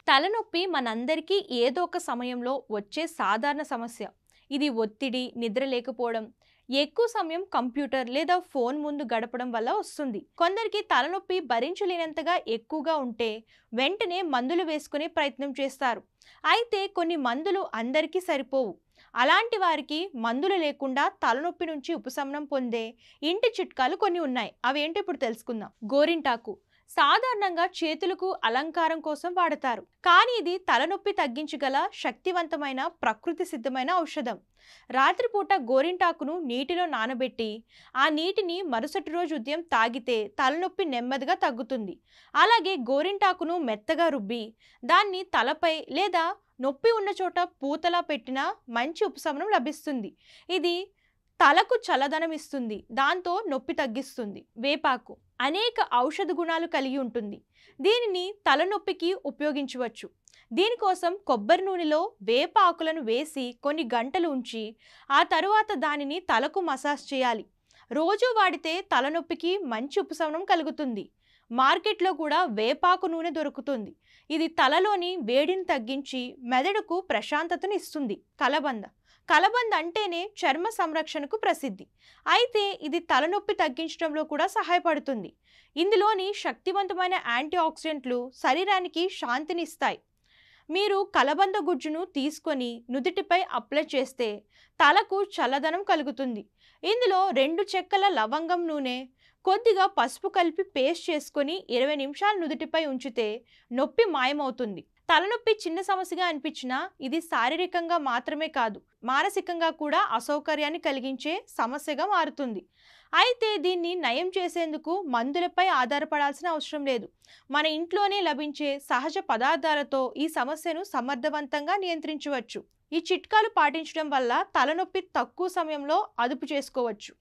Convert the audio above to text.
తలనొప్పి మనందరికీ ఏదో ఒక సమయంలో వచ్చే సాధారణ సమస్య. ఇది ఒత్తిడి, నిద్ర లేకపోవడం, ఎక్కువ సమయం కంప్యూటర్ లేదా ఫోన్ ముందు గడపడం వల్ల వస్తుంది. కొందరికి తలనొప్పి భరించలేనంతగా ఎక్కువగా ఉంటే వెంటనే మందులు వేసుకునే ప్రయత్నం చేస్తారు. అయితే కొన్ని మందులు అందరికీ సరిపోవు. అలాంటి వారికి మందులు లేకుండా తలనొప్పి నుంచి ఉపశమనం పొందే ఇంటి చిట్కాలు కొన్ని ఉన్నాయి. అవేంటో ఇప్పుడు తెలుసుకుందాం. గోరింటాకు సాధారణంగా చేతులకు అలంకారం కోసం వాడతారు, కానీ ఇది తలనొప్పి తగ్గించగల శక్తివంతమైన ప్రకృతి సిద్ధమైన ఔషధం. రాత్రిపూట గోరింటాకును నీటిలో నానబెట్టి ఆ నీటిని మరుసటి రోజు ఉదయం తాగితే తలనొప్పి నెమ్మదిగా తగ్గుతుంది. అలాగే గోరింటాకును మెత్తగా రుబ్బి దాన్ని తలపై లేదా నొప్పి ఉన్న చోట పూతలా పెట్టినా మంచి ఉపశమనం లభిస్తుంది. ఇది తలకు చల్లదనం ఇస్తుంది, దాంతో నొప్పి తగ్గిస్తుంది. వేపాకు అనేక ఔషధ గుణాలు కలిగి ఉంటుంది. దీనిని తలనొప్పికి ఉపయోగించవచ్చు. దీనికోసం కొబ్బరి నూనెలో వేప ఆకులను వేసి కొన్ని గంటలు ఉంచి ఆ తరువాత దానిని తలకు మసాజ్ చేయాలి. రోజు వాడితే తలనొప్పికి మంచి ఉపశమనం కలుగుతుంది. మార్కెట్లో కూడా వేపాకు నూనె దొరుకుతుంది. ఇది తలలోని వేడిని తగ్గించి మెదడుకు ప్రశాంతతను ఇస్తుంది. కలబంద అంటేనే చర్మ సంరక్షణకు ప్రసిద్ధి. అయితే ఇది తలనొప్పి తగ్గించడంలో కూడా సహాయపడుతుంది. ఇందులోని శక్తివంతమైన యాంటీ ఆక్సిడెంట్లు శరీరానికి శాంతిని ఇస్తాయి. మీరు కలబంద గుజ్జును తీసుకొని నుదిటిపై అప్లై చేస్తే తలకు చల్లదనం కలుగుతుంది. ఇందులో 2 చెక్కల లవంగం నూనె, కొద్దిగా పసుపు కలిపి పేస్ట్ చేసుకొని 20 నిమిషాలు నుదిటిపై ఉంచితే నొప్పి మాయమవుతుంది. తలనొప్పి చిన్న సమస్యగా అనిపించినా ఇది శారీరకంగా మాత్రమే కాదు, మానసికంగా కూడా అసౌకర్యాన్ని కలిగించే సమస్యగా మారుతుంది. అయితే దీన్ని నయం చేసేందుకు మందులపై ఆధారపడాల్సిన అవసరం లేదు. మన ఇంట్లోనే లభించే సహజ పదార్థాలతో ఈ సమస్యను సమర్థవంతంగా నియంత్రించవచ్చు. ఈ చిట్కాలు పాటించడం వల్ల తలనొప్పి తక్కువ సమయంలో అదుపు చేసుకోవచ్చు.